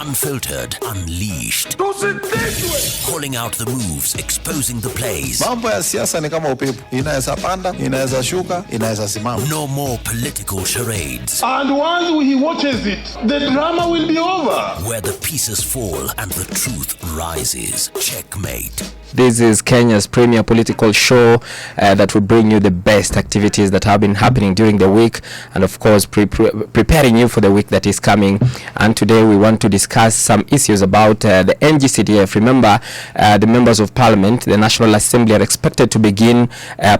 Unfiltered, unleashed. Calling out the moves, exposing the plays. Mambo ya siasa ni kama upepo. Inaweza panda, inaweza shuka, inaweza simama. No more political charades. And once he watches it, the drama will be over. Where the pieces fall and the truth rises. Checkmate. This is Kenya's premier political show that will bring you the best activities that have been happening during the week, and of course preparing you for the week that is coming. And today we want to discuss some issues about the NGCDF. Remember, the members of parliament, the National Assembly, are expected to begin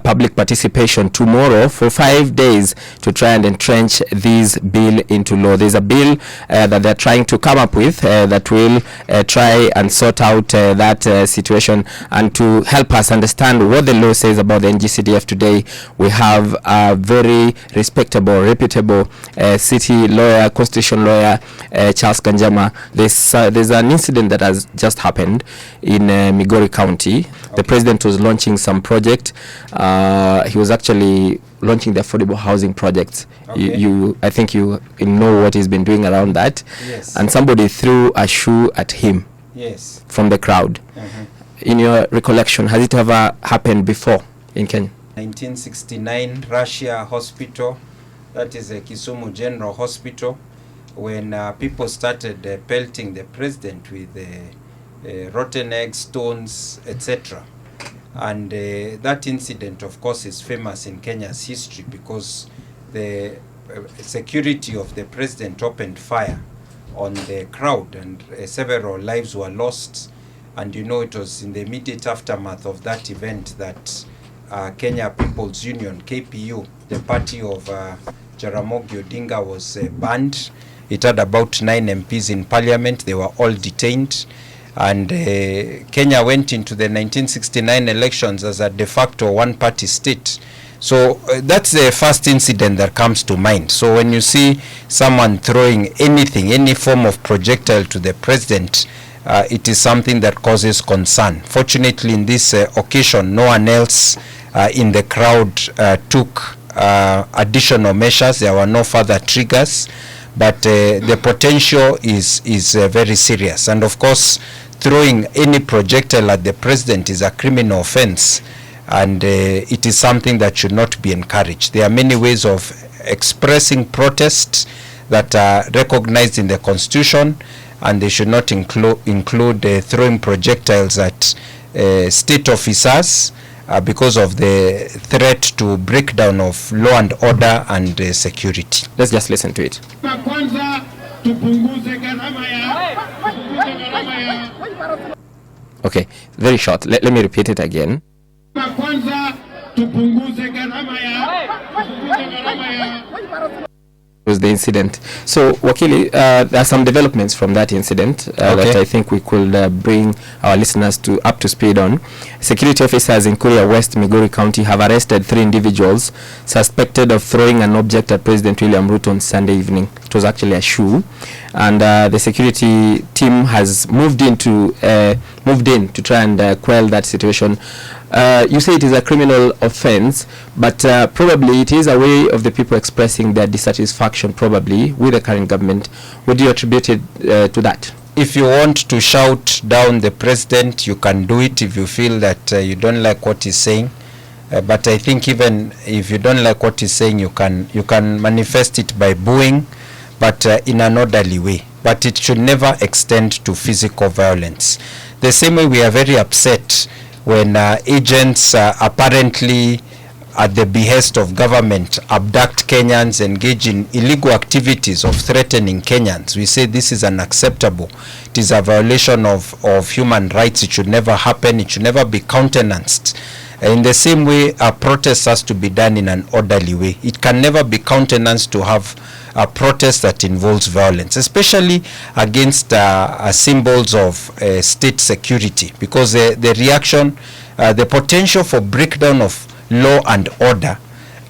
public participation tomorrow for 5 days to try and entrench this bill into law. There's a bill that they're trying to come up with that will try and sort out that situation. And to help us understand what the law says about the NGCDF today, we have a very respectable, reputable city lawyer, constitution lawyer, Charles Kanjama. There's an incident that has just happened in Migori County. Okay. The president was launching some project. He was actually launching the affordable housing projects. Okay. I think you know what he's been doing around that. Yes. And somebody threw a shoe at him. Yes. From the crowd. Mm-hmm. In your recollection, has it ever happened before in Kenya? 1969, Russia Hospital, that is a Kisumu General Hospital, when people started pelting the president with rotten eggs, stones, etc. And that incident, of course, is famous in Kenya's history because the security of the president opened fire on the crowd, and several lives were lost. And you know, it was in the immediate aftermath of that event that Kenya People's Union, KPU, the party of Jaramogi Odinga, was banned. It had about 9 MPs in parliament. They were all detained. And Kenya went into the 1969 elections as a de facto one-party state. So that's the first incident that comes to mind. So when you see someone throwing anything, any form of projectile to the president, it is something that causes concern. Fortunately, in this occasion, no one else in the crowd took additional measures. There were no further triggers, but the potential is very serious. And of course, throwing any projectile at the president is a criminal offense, and it is something that should not be encouraged. There are many ways of expressing protest that are recognized in the Constitution, and they should not include throwing projectiles at state officers because of the threat to breakdown of law and order and security. Let's just listen to it. Okay, very short. Let me repeat it again. Was the incident. So, Wakili, there are some developments from that incident that I think we could bring our listeners up to speed on. Security officers in Kuria West, Migori County, have arrested 3 individuals suspected of throwing an object at President William Ruto on Sunday evening. It was actually a shoe, and the security team has moved in to try and quell that situation. You say it is a criminal offense, but probably it is a way of the people expressing their dissatisfaction probably with the current government. Would you attribute it to that? If you want to shout down the president, you can do it if you feel that you don't like what he's saying. But I think even if you don't like what he's saying, you can manifest it by booing, but in an orderly way. But it should never extend to physical violence. The same way we are very upset when agents apparently at the behest of government abduct Kenyans, engage in illegal activities of threatening Kenyans. We say this is unacceptable. It is a violation of human rights. It should never happen. It should never be countenanced. In the same way, a protest has to be done in an orderly way. It can never be countenanced to have a protest that involves violence, especially against symbols of state security, because the reaction, the potential for breakdown of law and order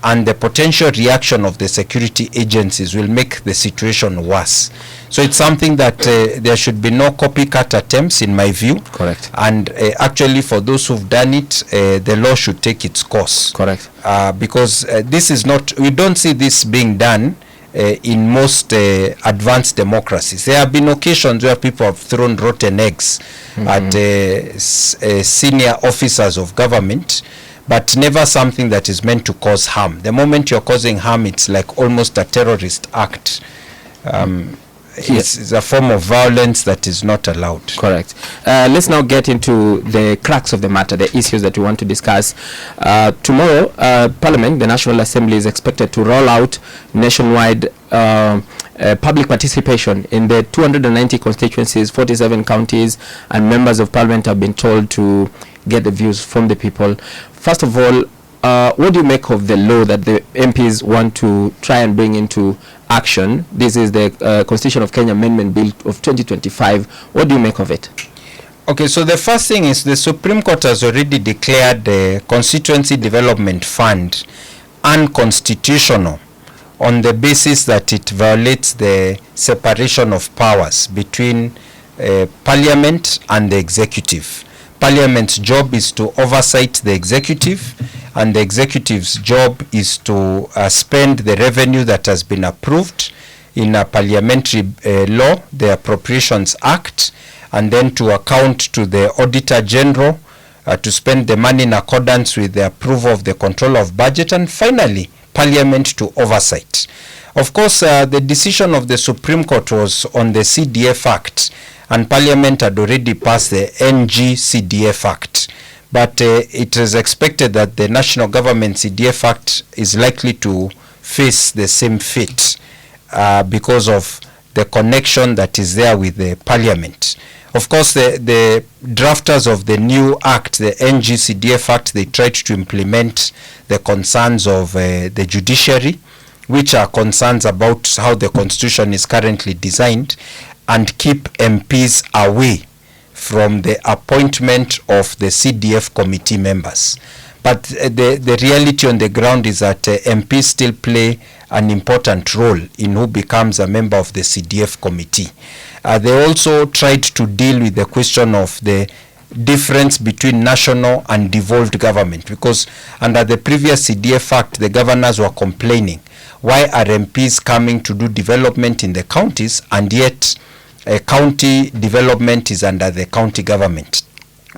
and the potential reaction of the security agencies will make the situation worse. So it's something that there should be no copycat attempts, in my view. Correct. And actually, for those who've done it, the law should take its course. Correct. Because this is not, we don't see this being done in most advanced democracies. There have been occasions where people have thrown rotten eggs at senior officers of government, but never something that is meant to cause harm. The moment you're causing harm, it's like almost a terrorist act. It's a form of violence that is not allowed. Correct. Let's now get into the crux of the matter, the issues that we want to discuss. Tomorrow, Parliament, the National Assembly, is expected to roll out nationwide public participation in the 290 constituencies, 47 counties, and members of Parliament have been told to get the views from the people. First of all, what do you make of the law that the MPs want to try and bring into action? This is the Constitution of Kenya Amendment Bill of 2025. What do you make of it? Okay, so the first thing is the Supreme Court has already declared the Constituency Development Fund unconstitutional on the basis that it violates the separation of powers between Parliament and the executive. Parliament's job is to oversight the executive, and the executive's job is to spend the revenue that has been approved in a parliamentary law, the Appropriations Act, and then to account to the Auditor General to spend the money in accordance with the approval of the control of budget, and finally, Parliament to oversight. Of course, the decision of the Supreme Court was on the CDF Act, and Parliament had already passed the NGCDF Act. But it is expected that the National Government CDF Act is likely to face the same fate because of the connection that is there with the Parliament. Of course, the drafters of the new act, the NGCDF Act, they tried to implement the concerns of the judiciary, which are concerns about how the Constitution is currently designed, and keep MPs away from the appointment of the CDF committee members. But the reality on the ground is that MPs still play an important role in who becomes a member of the CDF committee. They also tried to deal with the question of the difference between national and devolved government, because under the previous CDF Act, the governors were complaining, why are MPs coming to do development in the counties, and yet county development is under the county government.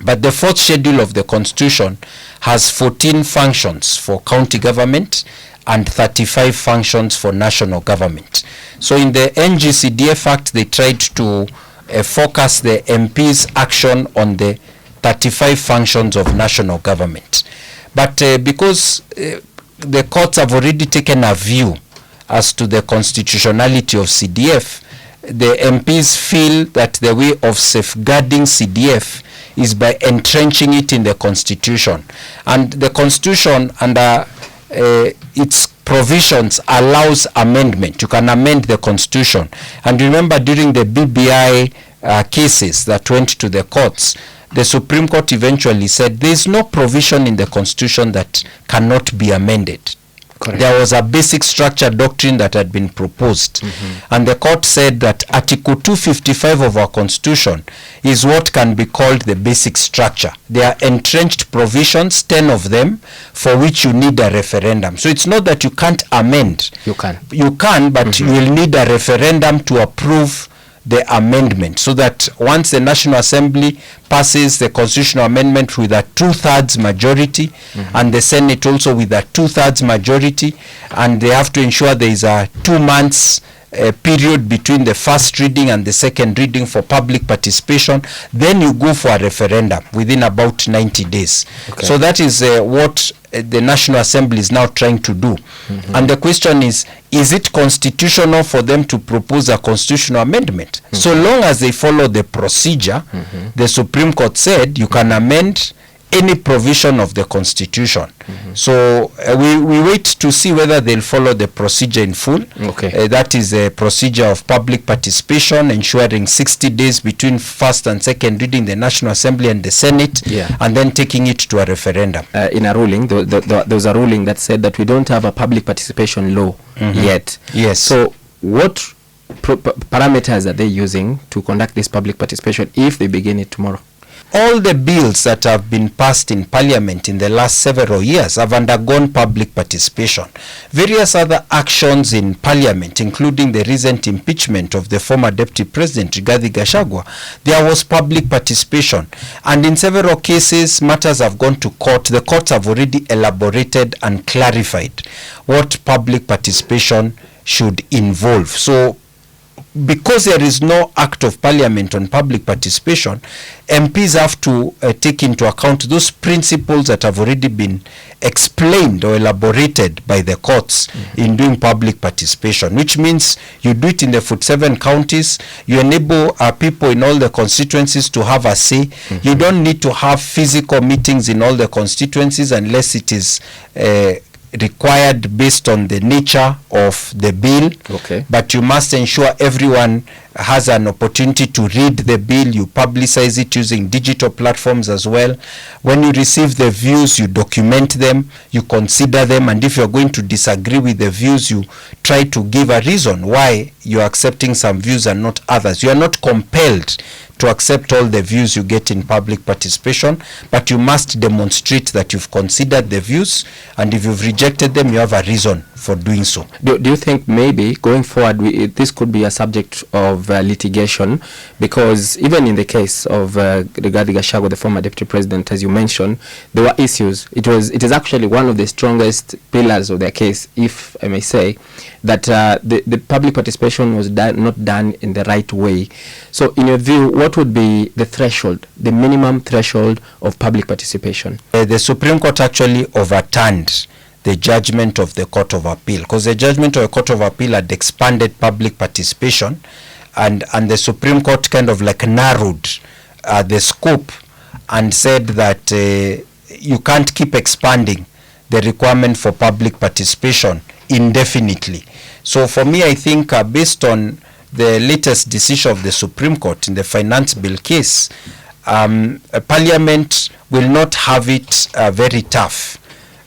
But the fourth schedule of the Constitution has 14 functions for county government and 35 functions for national government. So in the NGCDF Act, they tried to focus the MP's action on the 35 functions of national government. But because the courts have already taken a view as to the constitutionality of CDF, the MPs feel that the way of safeguarding CDF is by entrenching it in the Constitution. And the Constitution, under its provisions, allows amendment. You can amend the Constitution. And remember, during the BBI cases that went to the courts, the Supreme Court eventually said there is no provision in the Constitution that cannot be amended. Correct. There was a basic structure doctrine that had been proposed, and the court said that Article 255 of our Constitution is what can be called the basic structure. There are entrenched provisions, 10 of them, for which you need a referendum. So it's not that you can't amend. You can, but you will need a referendum to approve the amendment, so that once the National Assembly passes the constitutional amendment with a 2/3 majority, and the Senate also with a 2/3 majority, and they have to ensure there is a 2 months period between the first reading and the second reading for public participation, then you go for a referendum within about 90 days. Okay. So that is what the National Assembly is now trying to do. And the question is it constitutional for them to propose a constitutional amendment? So long as they follow the procedure, the Supreme Court said you can amend any provision of the Constitution. So we wait to see whether they'll follow the procedure in full. Okay. That is a procedure of public participation, ensuring 60 days between first and second reading, the National Assembly and the Senate, and then taking it to a referendum. In a ruling, there was a ruling that said that we don't have a public participation law yet. Yes. So what parameters are they using to conduct this public participation if they begin it tomorrow? all the bills that have been passed in Parliament in the last several years have undergone public participation. Various other actions in Parliament, including the recent impeachment of the former Deputy President Rigathi Gachagua, there was public participation. And in several cases, matters have gone to court. The courts have already elaborated and clarified what public participation should involve. So, because there is no act of parliament on public participation, MPs have to take into account those principles that have already been explained or elaborated by the courts in doing public participation, which means you do it in the 47 counties, you enable people in all the constituencies to have a say. You don't need to have physical meetings in all the constituencies unless it is required based on the nature of the bill. Okay. But you must ensure everyone has an opportunity to read the bill. You publicize it using digital platforms as well. When you receive the views, you document them, you consider them, and if you're going to disagree with the views, you try to give a reason why you're accepting some views and not others. You are not compelled to accept all the views you get in public participation, but you must demonstrate that you've considered the views, and if you've rejected them, you have a reason for doing so. Do you think maybe going forward this could be a subject of litigation? Because even in the case of Rigathi Gachagua, the former deputy president, as you mentioned, there were issues. It is actually one of the strongest pillars of their case, if I may say, that the public participation was not done in the right way. So in your view, what would be the threshold, the minimum threshold of public participation? The Supreme Court actually overturned the judgment of the Court of Appeal, because the judgment of the Court of Appeal had expanded public participation, and the Supreme Court kind of like narrowed the scope and said that you can't keep expanding the requirement for public participation indefinitely. So for me, I think based on the latest decision of the Supreme Court in the Finance Bill case, Parliament will not have it very tough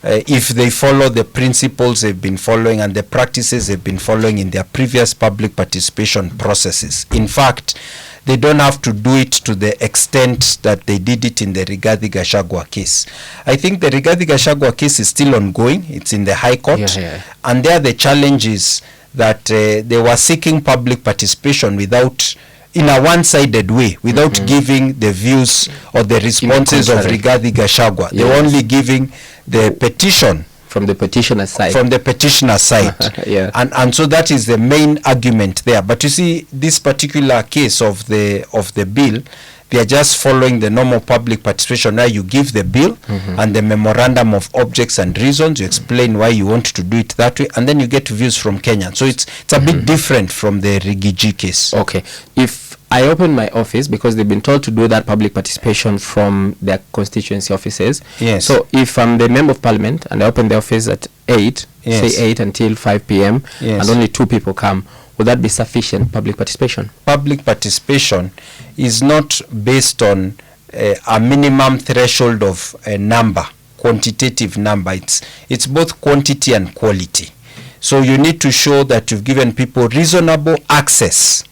if they follow the principles they've been following and the practices they've been following in their previous public participation processes. In fact, they don't have to do it to the extent that they did it in the Rigathi Gachagua case. I think the Rigathi Gachagua case is still ongoing. It's in the High Court. And there the challenge is that they were seeking public participation without, in a one-sided way, without giving the views or the responses of Rigathi Gachagua. They were only giving the petition from the petitioner side. From the petitioner side. And so that is the main argument there. But you see, this particular case of the bill, they are just following the normal public participation. Now you give the bill and the memorandum of objects and reasons. You explain why you want to do it that way, and then you get views from Kenya. So it's a bit different from the Rigiji case. Okay. If I open my office, because they've been told to do that public participation from their constituency offices. Yes. So if I'm the member of parliament and I open the office at 8, say 8 until 5 p.m. and only 2 people come, would that be sufficient public participation? Public participation is not based on a minimum threshold of a number, quantitative number. It's both quantity and quality. So you need to show that you've given people reasonable access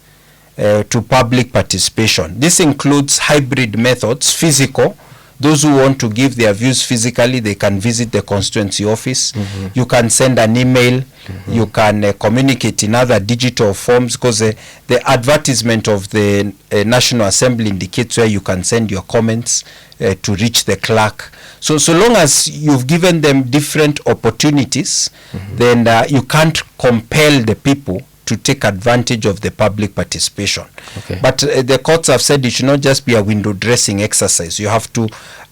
to public participation. This includes hybrid methods, physical. Those who want to give their views physically, they can visit the constituency office. You can send an email. You can communicate in other digital forms, because the advertisement of the National Assembly indicates where you can send your comments to reach the clerk. So long as you've given them different opportunities, then you can't compel the people to take advantage of the public participation. But the courts have said it should not just be a window dressing exercise. You have to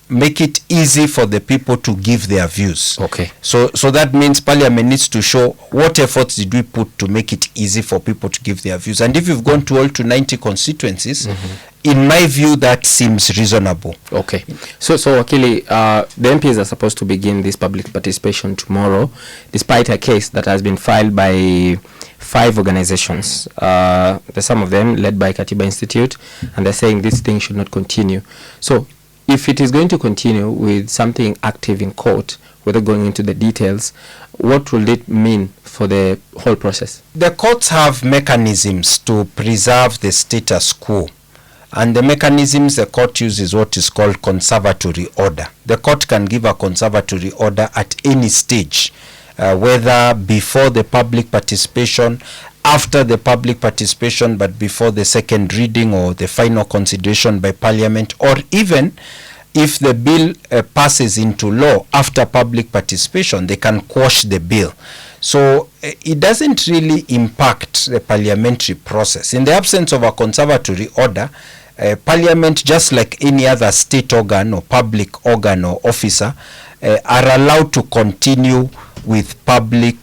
make it easy for the people to give their views. So that means Parliament needs to show what efforts did we put to make it easy for people to give their views. And if you've gone to all to 90 constituencies, in my view, that seems reasonable. So Wakili, the MPs are supposed to begin this public participation tomorrow, despite a case that has been filed by 5 organizations. Some of them led by Katiba Institute, and they're saying this thing should not continue. So if it is going to continue with something active in court, without going into the details, what will it mean for the whole process? The courts have mechanisms to preserve the status quo. And the mechanisms the court uses is what is called conservatory order. The court can give a conservatory order at any stage, whether before the public participation, after the public participation, but before the second reading or the final consideration by Parliament, or even if the bill passes into law after public participation, they can quash the bill. So it doesn't really impact the parliamentary process. In the absence of a conservatory order, Parliament, just like any other state organ or public organ or officer, are allowed to continue with public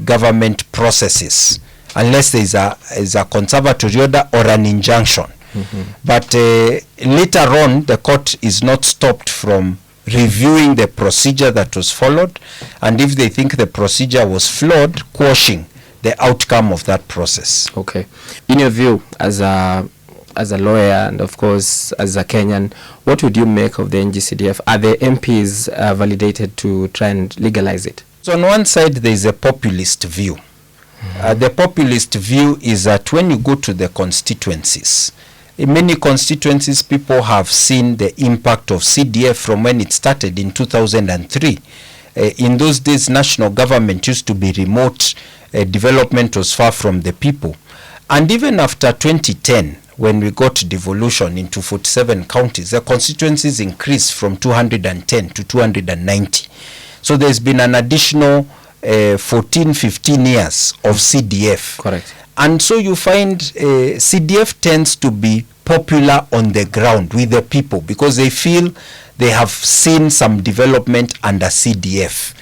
government processes unless there is a conservatory order or an injunction. But later on, the court is not stopped from reviewing the procedure that was followed, and if they think the procedure was flawed, quashing the outcome of that process. Okay. In your view, as a lawyer and of course as a Kenyan, what would you make of the NGCDF? Are the MPs validated to try and legalize it? So on one side, there is a populist view. The populist view is that when you go to the constituencies, in many constituencies, people have seen the impact of CDF from when it started in 2003. In those days, national government used to be remote. Development was far from the people. And even after 2010, when we got devolution into 47 counties, the constituencies increased from 210 to 290. So there's been an additional 14, 15 years of CDF. Correct. And so you find CDF tends to be popular on the ground with the people because they feel they have seen some development under CDF.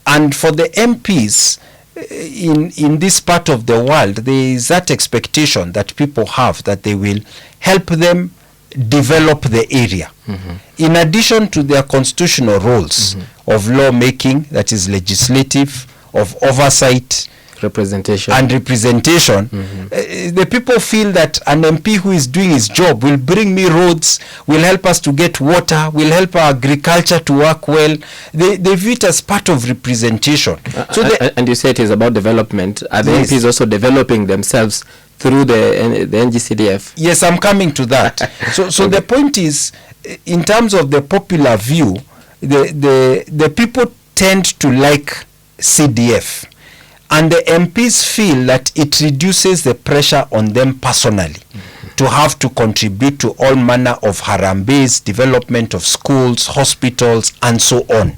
And for the MPs, in this part of the world, there is that expectation that people have that they will help them develop the area. In addition to their constitutional roles of lawmaking, that is legislative, of oversight, representation, the people feel that an MP who is doing his job will bring me roads, will help us to get water, will help our agriculture to work well. They view it as part of representation. And you say it is about development. Are the Yes. MPs also developing themselves through the NGCDF? Yes, I'm coming to that. So Okay. the point is, in terms of the popular view, the people tend to like CDF. And the MPs feel that it reduces the pressure on them personally to have to contribute to all manner of Harambe's development of schools, hospitals, and so on.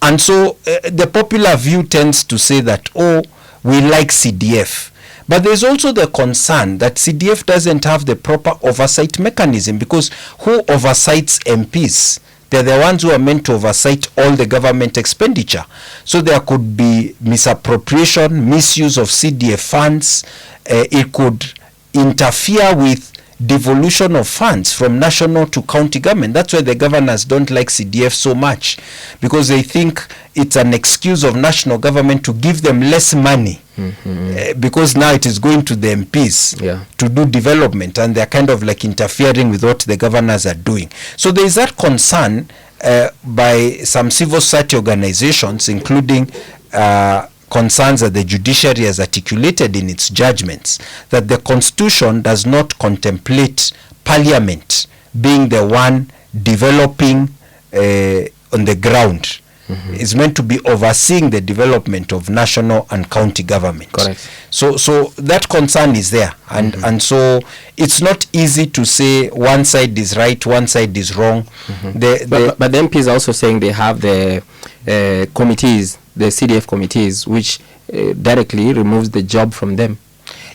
And so the popular view tends to say that, oh, we like CDF. But there's also the concern that CDF doesn't have the proper oversight mechanism, because who oversights MPs? They're the ones who are meant to oversight all the government expenditure. So there could be misappropriation, misuse of CDF funds. It could interfere with devolution of funds from national to county government. That's why the governors don't like CDF so much, because they think it's an excuse of national government to give them less money, because now it is going to the MPs to do development, and they're kind of like interfering with what the governors are doing. So there is that concern by some civil society organizations, including concerns that the judiciary has articulated in its judgments, that the Constitution does not contemplate Parliament being the one developing on the ground. It's meant to be overseeing the development of national and county government. Correct. So that concern is there, and so it's not easy to say one side is right, one side is wrong. But the MPs are also saying they have the committees, the CDF committees, which directly removes the job from them.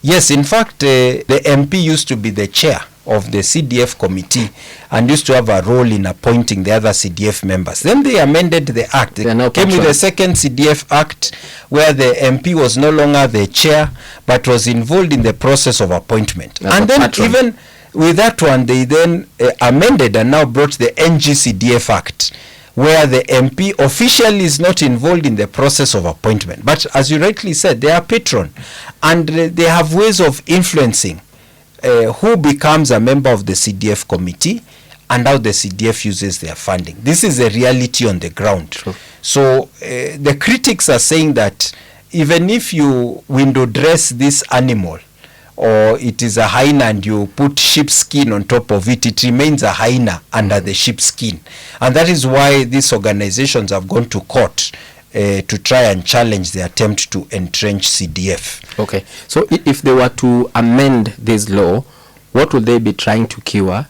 Yes, in fact, the MP used to be the chair of the CDF committee and used to have a role in appointing the other CDF members. Then they amended the act. They came with the second CDF act, where the MP was no longer the chair but was involved in the process of appointment. And then even with that one, they then amended and now brought the NGCDF act, where the MP officially is not involved in the process of appointment. But as you rightly said, they are patron, and they have ways of influencing who becomes a member of the CDF committee and how the CDF uses their funding. This is a reality on the ground. True. So the critics are saying that even if you window dress this animal or it is a hyena and you put sheep skin on top of it, it remains a hyena under the sheep skin. And that is why these organizations have gone to court to try and challenge the attempt to entrench CDF. Okay, so if they were to amend this law, what would they be trying to cure?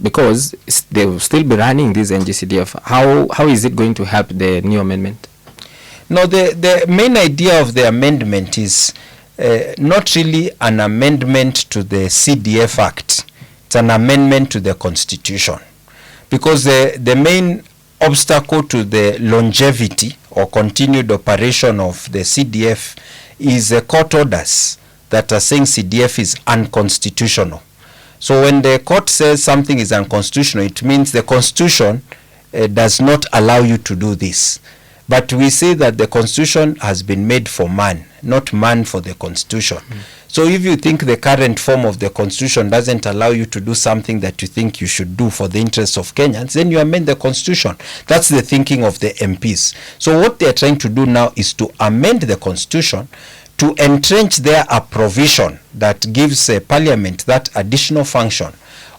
Because they will still be running this NGCDF. How is it going to help the new amendment? No, the main idea of the amendment is not really an amendment to the CDF Act. It's an amendment to the Constitution. Because the main obstacle to the longevity or continued operation of the CDF is the court orders that are saying CDF is unconstitutional. So when the court says something is unconstitutional, it means the Constitution does not allow you to do this. But we say that the Constitution has been made for man, not man for the Constitution. So if you think the current form of the Constitution doesn't allow you to do something that you think you should do for the interests of Kenyans, then you amend the Constitution. That's the thinking of the MPs. So what they're trying to do now is to amend the Constitution to entrench there a provision that gives Parliament that additional function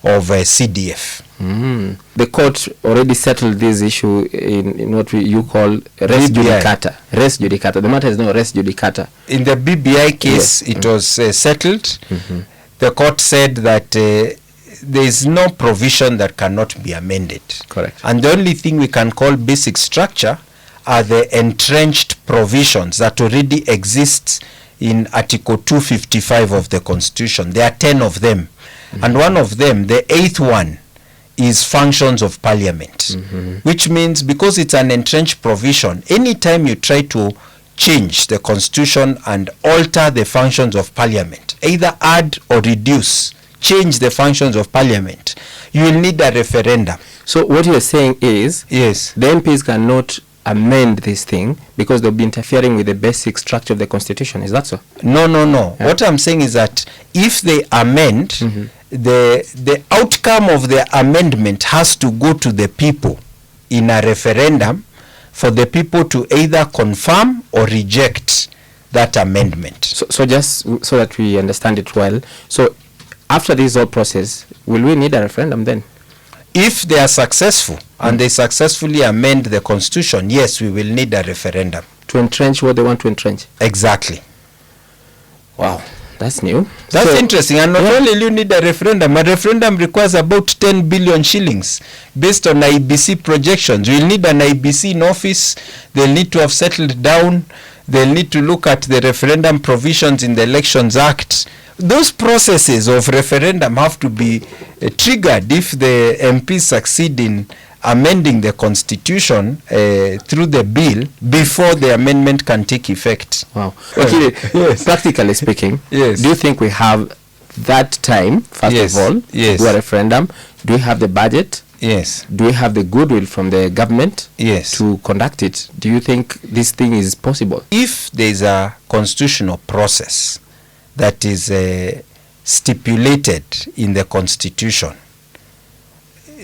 of CDF. The court already settled this issue in what you call res judicata. Res judicata. The matter is no res judicata. In the BBI case, yes, it was settled. The court said that there is no provision that cannot be amended. Correct. And the only thing we can call basic structure are the entrenched provisions that already exist in Article 255 of the Constitution. There are 10 of them. And one of them, the 8th one, is functions of Parliament. Which means because it's an entrenched provision, anytime you try to change the Constitution and alter the functions of Parliament, either add or reduce, change the functions of Parliament, you will need a referendum. So what you're saying is, yes, the MPs cannot amend this thing because they'll be interfering with the basic structure of the Constitution. Is that so? No. Yeah. What I'm saying is that if they amend, the outcome of the amendment has to go to the people in a referendum for the people to either confirm or reject that amendment. So just so that we understand it well, so after this whole process, will we need a referendum then? If they are successful and they successfully amend the Constitution, yes, we will need a referendum. To entrench what they want to entrench? Exactly. Wow, that's new. That's interesting. And not only you need a referendum requires about 10 billion shillings based on IBC projections. We'll need an IBC in office. They'll need to have settled down. They'll need to look at the referendum provisions in the Elections Act. Those processes of referendum have to be triggered if the MPs succeed in amending the Constitution through the bill before the amendment can take effect. Wow. Okay. Yes. Practically speaking, yes, do you think we have that time, first yes, of all, yes, to do a referendum? Do we have the budget? Yes. Do we have the goodwill from the government, yes, to conduct it? Do you think this thing is possible? If there is a constitutional process that is stipulated in the Constitution,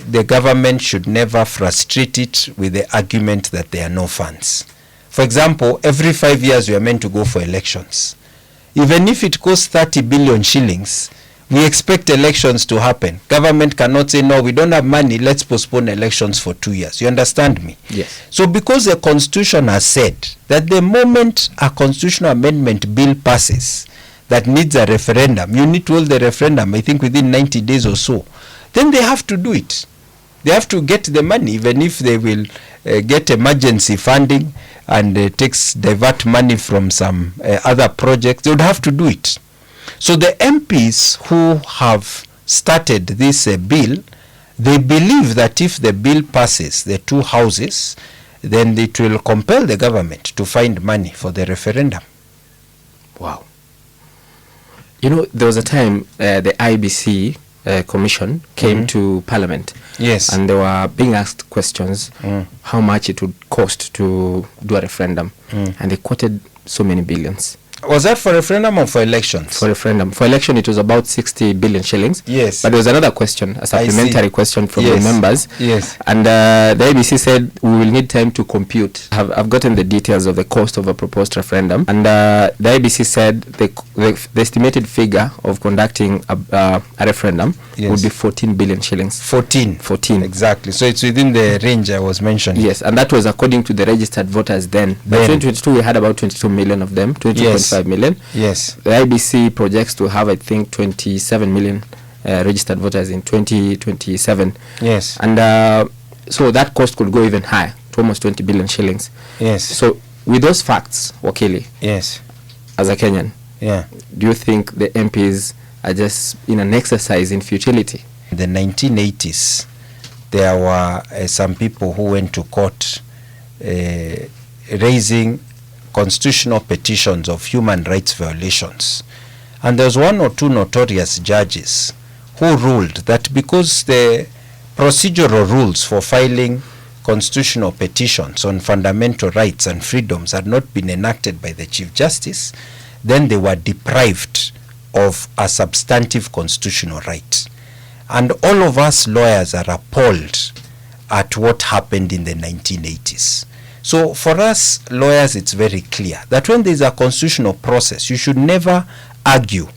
the government should never frustrate it with the argument that there are no funds. For example, every 5 years we are meant to go for elections. Even if it costs 30 billion shillings, we expect elections to happen. Government cannot say, no, we don't have money, let's postpone elections for 2 years. You understand me? Yes. So because the Constitution has said that the moment a constitutional amendment bill passes that needs a referendum, you need to hold the referendum, I think within 90 days or so, then they have to do it. They have to get the money, even if they will get emergency funding and divert money from some other projects, they would have to do it. So the MPs who have started this bill, they believe that if the bill passes the two houses, then it will compel the government to find money for the referendum. Wow. You know, there was a time the IBC commission came to Parliament. Yes. And they were being asked questions how much it would cost to do a referendum. And they quoted so many billions. Was that for referendum or for elections? For referendum. For election, it was about 60 billion shillings. Yes. But there was another question, a supplementary question from the members. Yes. And the ABC said we will need time to compute. I've gotten the details of the cost of a proposed referendum. And the ABC said the estimated figure of conducting a referendum would be 14 billion shillings. 14. Exactly. So it's within the range I was mentioning. Yes. And that was according to the registered voters then. By 2022, we had about 22 million of them, 22.5 million. Yes. The IBC projects to have, I think, 27 million registered voters in 2027. Yes. And so that cost could go even higher, to almost 20 billion shillings. Yes. So with those facts, Wakili, yes, as a Kenyan, do you think the MPs are just in an exercise in futility? In the 1980s, there were some people who went to court raising constitutional petitions of human rights violations. And there's one or two notorious judges who ruled that because the procedural rules for filing constitutional petitions on fundamental rights and freedoms had not been enacted by the Chief Justice, then they were deprived of a substantive constitutional right. And all of us lawyers are appalled at what happened in the 1980s. So for us lawyers, it's very clear that when there is a constitutional process, you should never argue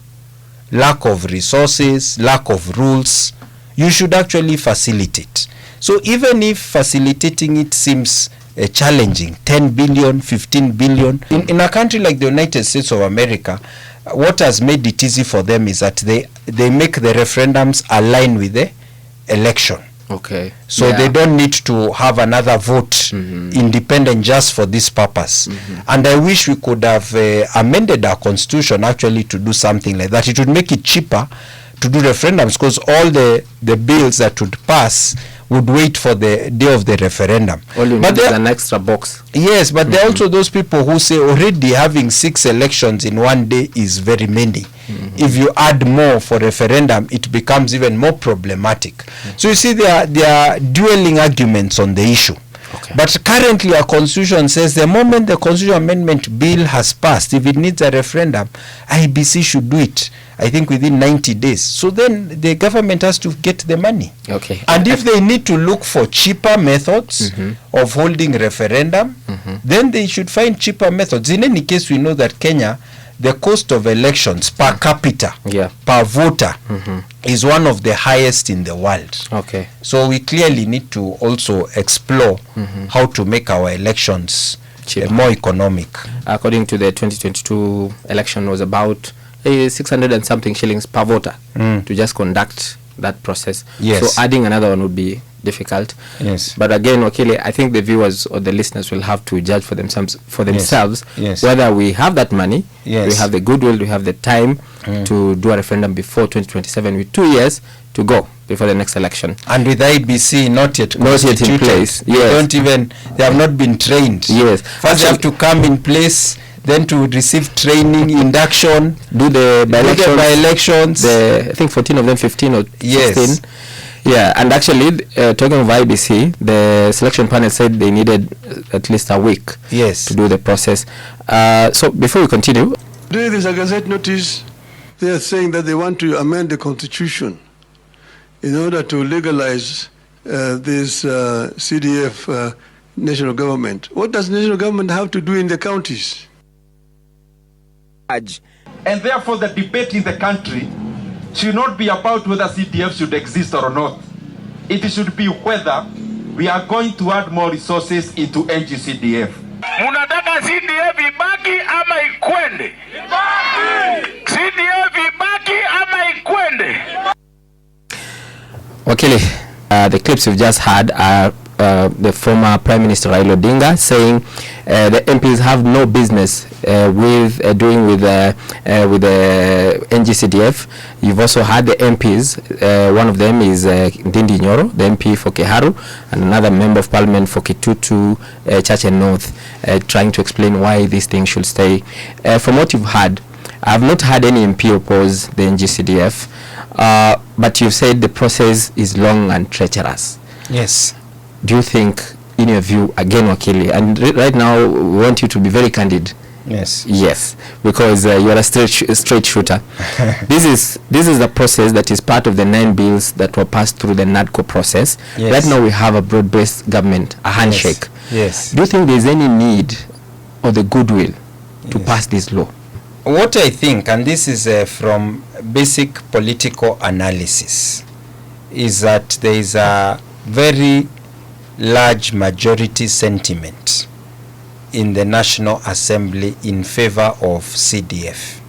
lack of resources, lack of rules. You should actually facilitate. So even if facilitating it seems challenging, 10 billion, 15 billion, in a country like the United States of America, what has made it easy for them is that they make the referendums align with the election. Okay. So they don't need to have another vote independent just for this purpose. And I wish we could have amended our constitution actually to do something like that. It would make it cheaper to do referendums because all the bills that would pass would wait for the day of the referendum. All you need is an extra box. Yes, but there are also those people who say already having 6 elections in one day is very many. If you add more for referendum, it becomes even more problematic. So you see there are dueling arguments on the issue. Okay. But currently our constitution says the moment the constitutional amendment bill has passed, if it needs a referendum, IBC should do it, I think within 90 days. So then the government has to get the money. Okay. And if they need to look for cheaper methods of holding referendum, then they should find cheaper methods. In any case, we know that Kenya, the cost of elections per capita, per voter, is one of the highest in the world. Okay. So we clearly need to also explore how to make our elections more economic. According to the 2022 election, was about 600 and something shillings per voter to just conduct that process. Yes. So adding another one would be difficult. Yes. But again, Wakili, I think the viewers or the listeners will have to judge for themselves whether we have that money, we have the goodwill, we have the time to do a referendum before 2027 with 2 years to go before the next election. And with IBC not yet in place. They have not been trained. Yes. First they have to come in place, then to receive training, induction, do the by-elections. I think 14 of them, 15 or 16. Yeah, and actually, talking of IBC, the selection panel said they needed at least a week to do the process. So before we continue, today there's a Gazette notice. They are saying that they want to amend the constitution in order to legalize this CDF national government. What does national government have to do in the counties? And therefore the debate in the country should not be about whether CDF should exist or not. It should be whether we are going to add more resources into NGCDF. Munataka CDF ibaki ama ikwende? CDF ibaki ama ikwende? Wakili, the clips we've just heard are the former Prime Minister Raila Odinga saying the MPs have no business with doing with the NGCDF. You've also had the MPs. One of them is Ndindi Nyoro, the MP for Keharu, and another member of Parliament for Kitutu, Chache North, trying to explain why this thing should stay. From what you've heard, I've not had any MP oppose the NGCDF, but you've said the process is long and treacherous. Yes. Do you think, in your view, again, Wakili, and right now we want you to be very candid Yes. Yes, because you are a straight shooter. This is the process that is part of the 9 bills that were passed through the NADCO process. Yes. Right now we have a broad-based government, a handshake. Yes. Do you think there's any need or the goodwill to pass this law? What I think, and this is from basic political analysis, is that there is a very large majority sentiment in the National Assembly in favor of CDF.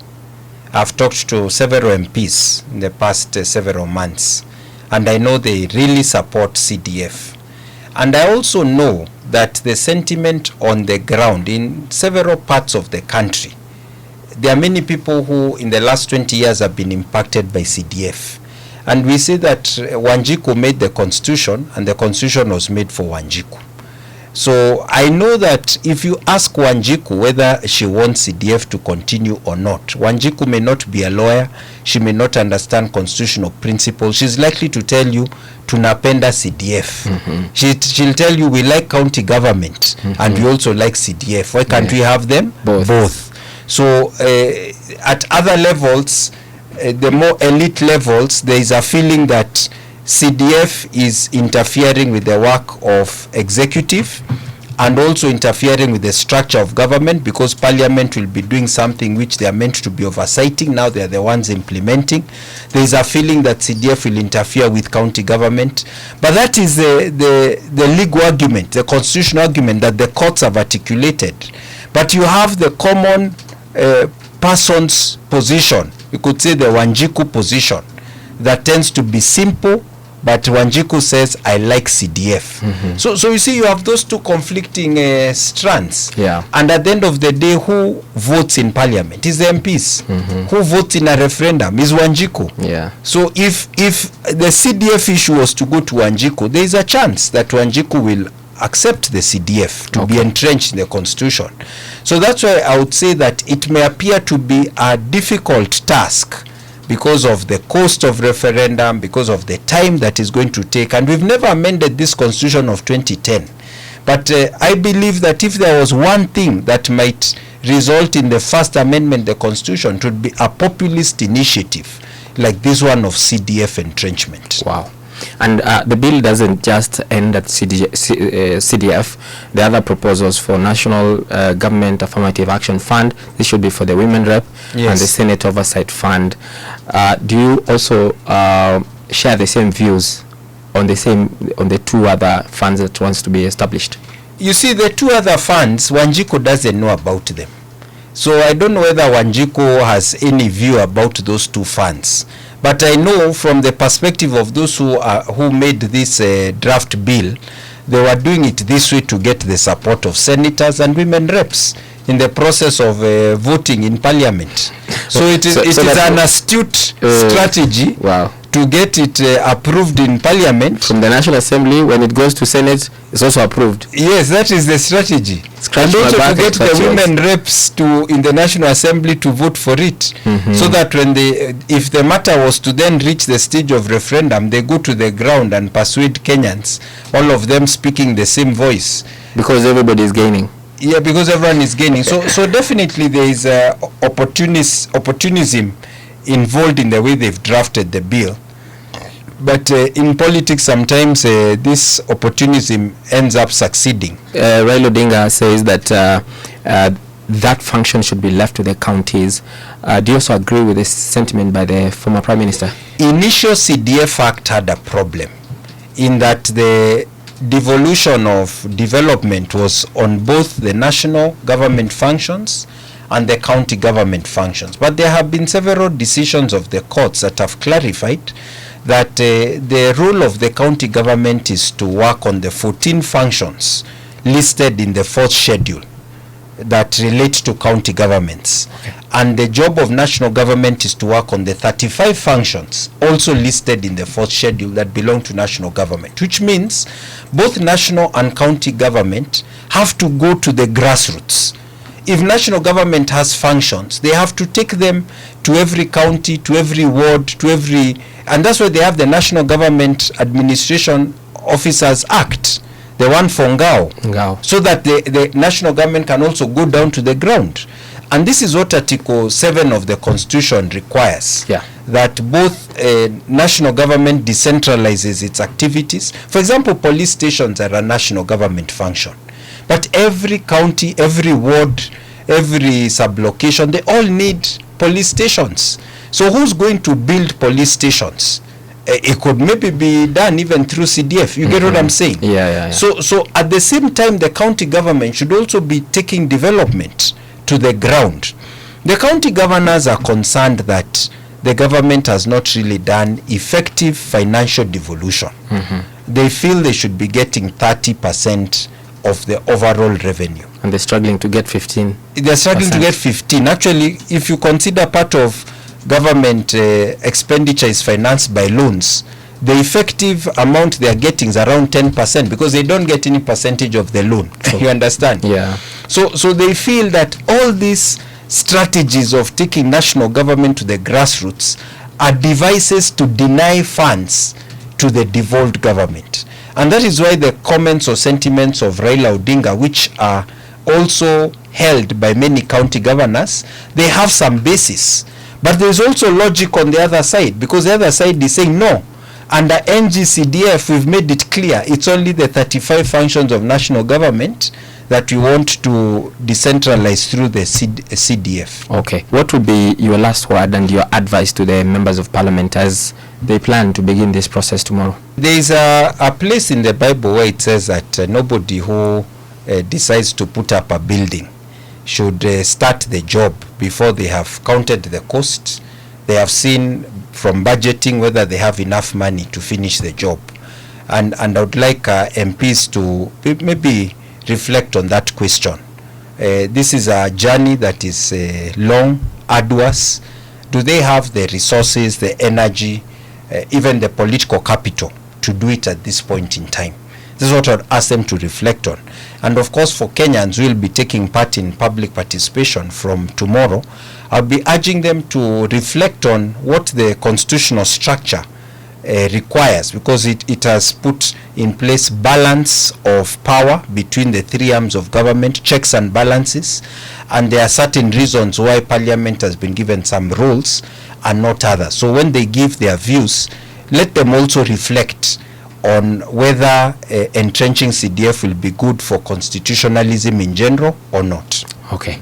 I've talked to several MPs in the past several months, and I know they really support CDF. And I also know that the sentiment on the ground in several parts of the country, there are many people who in the last 20 years have been impacted by CDF. And we say that Wanjiku made the constitution, and the constitution was made for Wanjiku. So I know that if you ask Wanjiku whether she wants CDF to continue or not, Wanjiku may not be a lawyer, she may not understand constitutional principles. She's likely to tell you, tunapenda CDF. She'll tell you, we like county government, and we also like CDF. Why can't we have them? Both. So at other levels, the more elite levels, there is a feeling that CDF is interfering with the work of executive and also interfering with the structure of government, because parliament will be doing something which they are meant to be oversighting. Now they are the ones implementing. There is a feeling that CDF will interfere with county government. But that is the legal argument, the constitutional argument that the courts have articulated. But you have the common person's position, you could say the Wanjiku position, that tends to be simple, but Wanjiku says, I like CDF. So you see, you have those two conflicting strands. Yeah. And at the end of the day, who votes in parliament is the MPs. Who votes in a referendum is Wanjiku. Yeah. So if the CDF issue was to go to Wanjiku, there is a chance that Wanjiku will accept the CDF to be entrenched in the constitution. So that's why I would say that it may appear to be a difficult task because of the cost of referendum, because of the time that is going to take. And we've never amended this constitution of 2010. But I believe that if there was one thing that might result in the first amendment, the constitution, it would be a populist initiative like this one of CDF entrenchment. Wow. And the bill doesn't just end at CDF. The other proposals for National Government Affirmative Action Fund, this should be for the Women Rep, and the Senate Oversight Fund. Do you also share the same views on the two other funds that wants to be established? You see, the two other funds, Wanjiku doesn't know about them. So I don't know whether Wanjiku has any view about those two funds. But I know from the perspective of those who made this draft bill, they were doing it this way to get the support of senators and women reps in the process of voting in parliament. So it is an astute strategy to get it approved in parliament. From the National Assembly, when it goes to Senate, it's also approved. Yes, that is the strategy. And also to get the women reps in the National Assembly to vote for it, so that when if the matter was to then reach the stage of referendum, they go to the ground and persuade Kenyans, all of them speaking the same voice. Because everybody is gaining. Yeah, because everyone is gaining. So definitely there is opportunism involved in the way they've drafted the bill. But in politics, sometimes this opportunism ends up succeeding. Raila Odinga says that that function should be left to the counties. Do you also agree with this sentiment by the former Prime Minister? Initial CDF Act had a problem in that the devolution of development was on both the national government functions and the county government functions. But there have been several decisions of the courts that have clarified that the role of the county government is to work on the 14 functions listed in the 4th schedule that relate to county governments. And the job of national government is to work on the 35 functions also listed in the 4th schedule that belong to national government, which means both national and county government have to go to the grassroots. If national government has functions, they have to take them to every county, to every ward, to every... And that's why they have the National Government Administration Officers Act, the one for Ngao, so that the national government can also go down to the ground. And this is what Article 7 of the Constitution requires. Yeah. That both national government decentralizes its activities. For example, police stations are a national government function. But every county, every ward, every sublocation, they all need police stations. So who's going to build police stations? It could maybe be done even through CDF. You get what I'm saying? Yeah. So at the same time, the county government should also be taking development to the ground. The county governors are concerned that the government has not really done effective financial devolution. They feel they should be getting 30% of the overall revenue. And they're struggling to get 15. They're struggling to get 15. Actually, if you consider part of government expenditure is financed by loans, the effective amount they are getting is around 10% because they don't get any percentage of the loan. You understand? Yeah. So they feel that all these strategies of taking national government to the grassroots are devices to deny funds to the devolved government. And that is why the comments or sentiments of Raila Odinga, which are also held by many county governors, they have some basis. But there is also logic on the other side, because the other side is saying no. Under NGCDF, we've made it clear it's only the 35 functions of national government that we want to decentralize through the CDF. Okay. What would be your last word and your advice to the members of parliament as they plan to begin this process tomorrow? There is a place in the Bible where it says that nobody who decides to put up a building should start the job before they have counted the cost. They have seen from budgeting whether they have enough money to finish the job. And I would like MPs to maybe reflect on that question. This is a journey that is long, arduous. Do they have the resources, the energy, even the political capital to do it at this point in time? This is what I would ask them to reflect on. And of course, for Kenyans who will be taking part in public participation from tomorrow, I'll be urging them to reflect on what the constitutional structure requires, because it has put in place balance of power between the three arms of government, checks and balances, and there are certain reasons why parliament has been given some roles and not others. So when they give their views, let them also reflect on whether entrenching CDF will be good for constitutionalism in general or not. Okay.